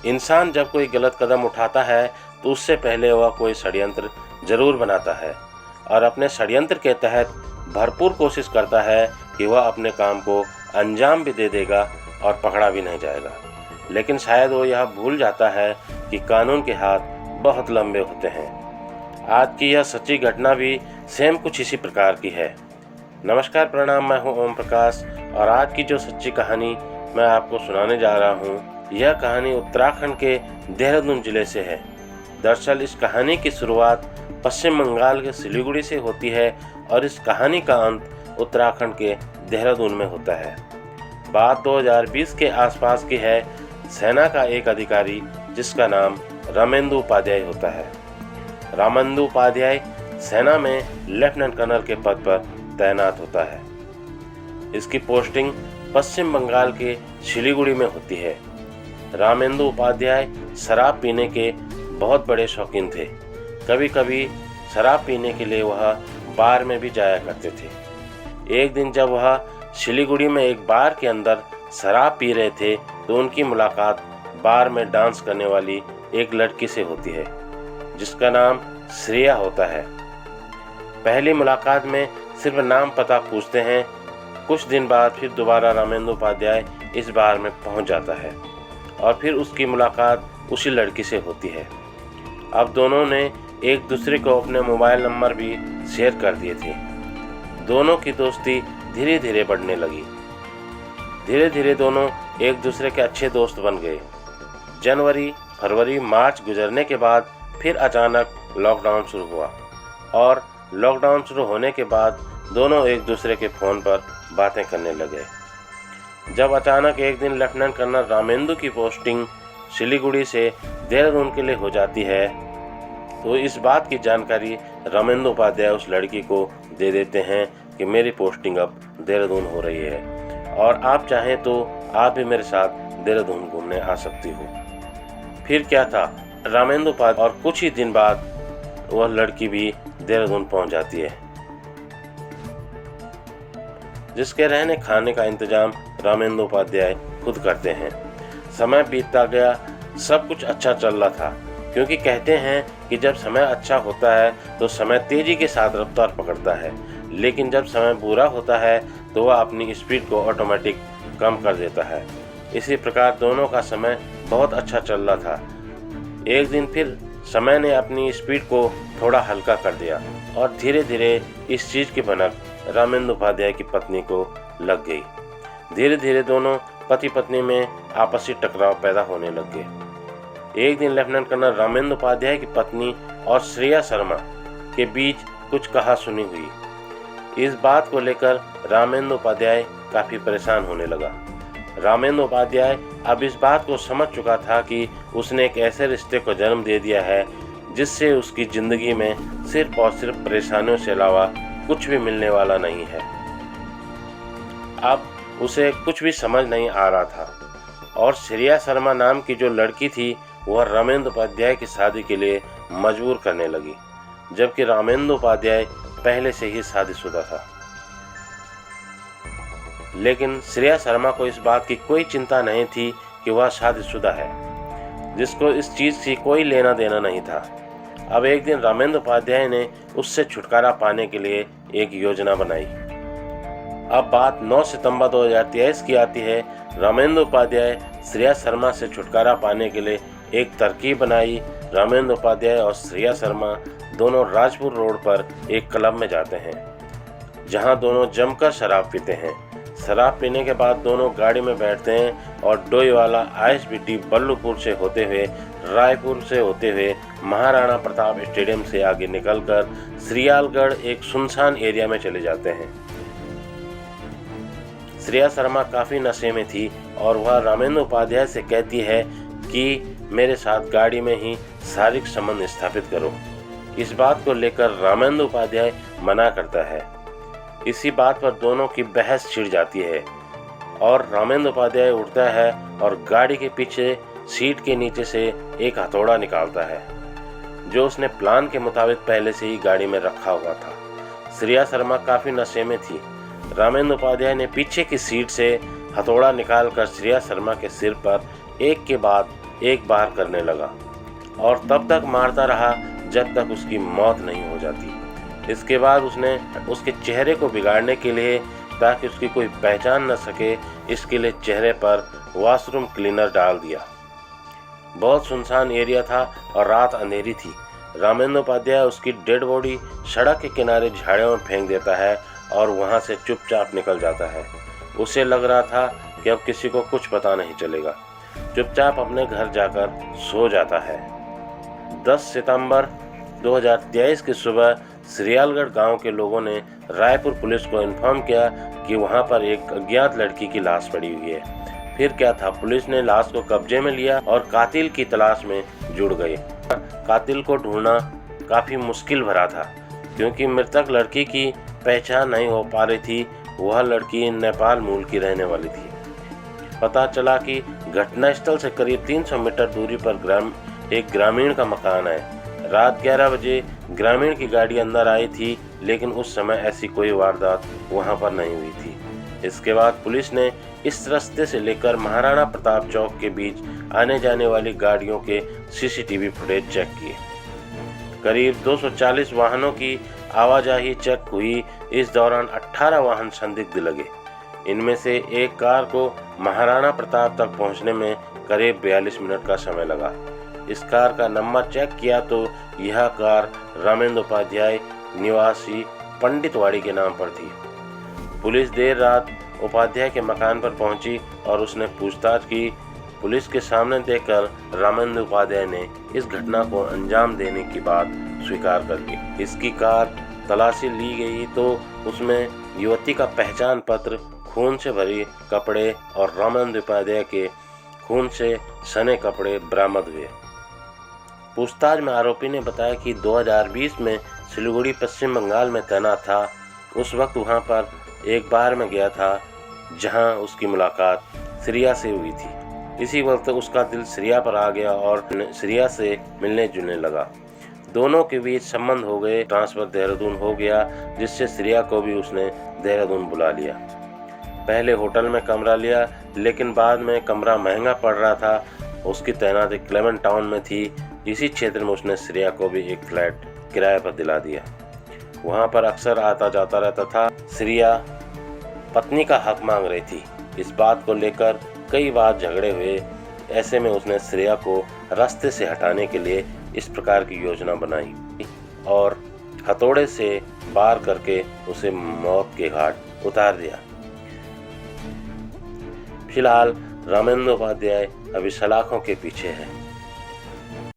इंसान जब कोई गलत कदम उठाता है तो उससे पहले वह कोई षड्यंत्र जरूर बनाता है और अपने षड्यंत्र के तहत भरपूर कोशिश करता है कि वह अपने काम को अंजाम भी दे देगा और पकड़ा भी नहीं जाएगा। लेकिन शायद वो यह भूल जाता है कि कानून के हाथ बहुत लंबे होते हैं। आज की यह सच्ची घटना भी सेम कुछ इसी प्रकार की है। नमस्कार, प्रणाम, मैं हूं ओम प्रकाश और आज की जो सच्ची कहानी मैं आपको सुनाने जा रहा हूं, यह कहानी उत्तराखंड के देहरादून जिले से है। दरअसल इस कहानी की शुरुआत पश्चिम बंगाल के सिलीगुड़ी से होती है और इस कहानी का अंत उत्तराखंड के देहरादून में होता है। बात 2020 के आसपास की है। सेना का एक अधिकारी जिसका नाम रामेंदु उपाध्याय होता है। रामेंदु उपाध्याय सेना में लेफ्टिनेंट कर्नल के पद पर तैनात होता है। इसकी पोस्टिंग पश्चिम बंगाल के सिलीगुड़ी में होती है। रामेंदु उपाध्याय शराब पीने के बहुत बड़े शौकीन थे। कभी कभी शराब पीने के लिए वह बार में भी जाया करते थे। एक दिन जब वह सिलीगुड़ी में एक बार के अंदर शराब पी रहे थे तो उनकी मुलाकात बार में डांस करने वाली एक लड़की से होती है जिसका नाम श्रेया होता है। पहली मुलाकात में सिर्फ नाम पता पूछते हैं। कुछ दिन बाद फिर दोबारा रामेंदु उपाध्याय इस बार में पहुंच जाता है और फिर उसकी मुलाकात उसी लड़की से होती है। अब दोनों ने एक दूसरे को अपने मोबाइल नंबर भी शेयर कर दिए थे। दोनों की दोस्ती धीरे धीरे बढ़ने लगी। धीरे धीरे दोनों एक दूसरे के अच्छे दोस्त बन गए। जनवरी, फरवरी, मार्च गुजरने के बाद फिर अचानक लॉकडाउन शुरू हुआ और लॉकडाउन शुरू होने के बाद दोनों एक दूसरे के फ़ोन पर बातें करने लगे। जब अचानक एक दिन लेफ्टिनेंट कर्नल रामेंदु की पोस्टिंग सिलीगुड़ी से देहरादून के लिए हो जाती है तो इस बात की जानकारी रामेंदु उपाध्याय उस लड़की को दे देते हैं कि मेरी पोस्टिंग अब देहरादून हो रही है और आप चाहें तो आप भी मेरे साथ देहरादून घूमने आ सकती हो। फिर क्या था, रामेंदु उपाध्याय और कुछ ही दिन बाद वह लड़की भी देहरादून पहुंच जाती है जिसके रहने खाने का इंतजाम रामेंदु उपाध्याय खुद करते हैं। समय बीतता गया, सब कुछ अच्छा चल रहा था क्योंकि कहते हैं कि जब समय अच्छा होता है तो समय तेजी के साथ रफ्तार पकड़ता है, लेकिन जब समय बुरा होता है तो वह अपनी स्पीड को ऑटोमेटिक कम कर देता है। इसी प्रकार दोनों का समय बहुत अच्छा चल रहा था। एक दिन फिर समय ने अपनी स्पीड को थोड़ा हल्का कर दिया और धीरे धीरे इस चीज़ की भनक रामेंदु उपाध्याय की पत्नी को लग गई। धीरे धीरे दोनों पति पत्नी में आपसी टकराव पैदा होने लग गए। एक दिन लेफ्टिनेंट कर्नल रामेंदु उपाध्याय की पत्नी और श्रेया शर्मा के बीच कुछ कहा-सुनी हुई। इस बात को लेकर रामेंदु उपाध्याय काफ़ी परेशान होने लगा। रामेंदु उपाध्याय अब इस बात को समझ चुका था कि उसने एक ऐसे रिश्ते को जन्म दे दिया है जिससे उसकी ज़िंदगी में सिर्फ और सिर्फ परेशानियों से अलावा कुछ भी मिलने वाला नहीं है। अब उसे कुछ भी समझ नहीं आ रहा था और श्रेया शर्मा नाम की जो लड़की थी वह रामेंदु उपाध्याय की शादी के लिए मजबूर करने लगी, जबकि रामेंदु उपाध्याय पहले से ही शादीशुदा था। लेकिन श्रेया शर्मा को इस बात की कोई चिंता नहीं थी कि वह शादीशुदा है, जिसको इस चीज़ से कोई लेना देना नहीं था। अब एक दिन रामेंदु उपाध्याय ने उससे छुटकारा पाने के लिए एक योजना बनाई। अब बात 9 सितंबर 2023 की आती है। रामेंदु उपाध्याय श्रेया शर्मा से छुटकारा पाने के लिए एक तरकीब बनाई। रामेंदु उपाध्याय और श्रेया शर्मा दोनों राजपुर रोड पर एक क्लब में जाते हैं जहां दोनों जमकर शराब पीते हैं। शराब पीने के बाद दोनों गाड़ी में बैठते हैं और डोईवाला ISBT बल्लूपुर से होते हुए रायपुर से होते हुए महाराणा प्रताप स्टेडियम से आगे निकलकर श्रियालगढ़ एक सुनसान एरिया में चले जाते हैं। श्रेया शर्मा काफ़ी नशे में थी और वह रामेंदु उपाध्याय से कहती है कि मेरे साथ गाड़ी में ही शारीरिक संबंध स्थापित करो। इस बात को लेकर रामेंदु उपाध्याय मना करता है। इसी बात पर दोनों की बहस छिड़ जाती है और रामेंदु उपाध्याय उठता है और गाड़ी के पीछे सीट के नीचे से एक हथौड़ा निकालता है जो उसने प्लान के मुताबिक पहले से ही गाड़ी में रखा हुआ था। श्रेया शर्मा काफ़ी नशे में थी। रामेंदु उपाध्याय ने पीछे की सीट से हथौड़ा निकालकर श्रेया शर्मा के सिर पर एक के बाद एक बार करने लगा और तब तक मारता रहा जब तक उसकी मौत नहीं हो जाती। इसके बाद उसने उसके चेहरे को बिगाड़ने के लिए, ताकि उसकी कोई पहचान न सके, इसके लिए चेहरे पर वॉशरूम क्लीनर डाल दिया। बहुत सुनसान एरिया था और रात अंधेरी थी। रामेंद्र उपाध्याय उसकी डेड बॉडी सड़क के किनारे झाड़ियों में फेंक देता है और वहां से चुपचाप निकल जाता है। उसे लग रहा था कि अब किसी को कुछ पता नहीं चलेगा। चुपचाप अपने घर जाकर सो जाता है। 10 सितंबर 2023 की सुबह सिरियालगढ़ गांव के लोगों ने रायपुर पुलिस को इन्फॉर्म किया कि वहां पर एक अज्ञात लड़की की लाश पड़ी हुई है। फिर क्या था, पुलिस ने लाश को कब्जे में लिया और कातिल की तलाश में जुड़ गए। कातिल को ढूंढना काफी मुश्किल भरा था, क्योंकि मृतक लड़की की पहचान नहीं हो पा रही थी। वह लड़की नेपाल मूल की रहने वाली थी। पता चला कि घटनास्थल से करीब 300 मीटर दूरी पर एक ग्रामीण का मकान है। रात 11 बजे ग्रामीण की गाड़ी अंदर आई थी, लेकिन उस समय ऐसी कोई वारदात वहां पर नहीं हुई थी। इसके बाद पुलिस ने इस रास्ते से लेकर महाराणा प्रताप चौक के बीच आने जाने वाली गाड़ियों के सीसीटीवी फुटेज चेक किए। करीब 240 वाहनों की आवाजाही चेक हुई। इस दौरान 18 वाहन संदिग्ध लगे। इनमें से एक कार को महाराणा प्रताप तक पहुंचने में करीब 42 मिनट का समय लगा। इस कार का नंबर चेक किया तो यह कार रामेंद्र उपाध्याय निवासी पंडितवाड़ी के नाम पर थी। पुलिस देर रात उपाध्याय के मकान पर पहुंची और उसने पूछताछ की। पुलिस के सामने देखकर रामेंद्र उपाध्याय ने इस घटना को अंजाम देने की बात स्वीकार कर ली। इसकी कार तलाशी ली गई तो उसमें युवती का पहचान पत्र, खून से भरी कपड़े और रामेंद्र उपाध्याय के खून से सने कपड़े बरामद हुए। पूछताछ में आरोपी ने बताया कि 2020 में सिलीगुड़ी पश्चिम बंगाल में तैनात था। उस वक्त वहां पर एक बार में गया था जहां उसकी मुलाकात श्रिया से हुई थी। इसी वक्त उसका दिल श्रिया पर आ गया और श्रिया से मिलने जुलने लगा। दोनों के बीच संबंध हो गए। ट्रांसफर देहरादून हो गया, जिससे श्रिया को भी उसने देहरादून बुला लिया। पहले होटल में कमरा लिया, लेकिन बाद में कमरा महंगा पड़ रहा था। उसकी तैनाती क्लेमेंट टाउन में थी। इसी क्षेत्र में उसने श्रिया को भी एक फ्लैट किराए पर दिला दिया। वहां पर अक्सर आता जाता रहता था। श्रिया पत्नी का हक मांग रही थी। इस बात को लेकर कई बार झगड़े हुए। ऐसे में उसने श्रिया को रास्ते से हटाने के लिए इस प्रकार की योजना बनाई और हथौड़े से वार करके उसे मौत के घाट उतार दिया। फिलहाल रामेंद्र उपाध्याय अभी सलाखों के पीछे है।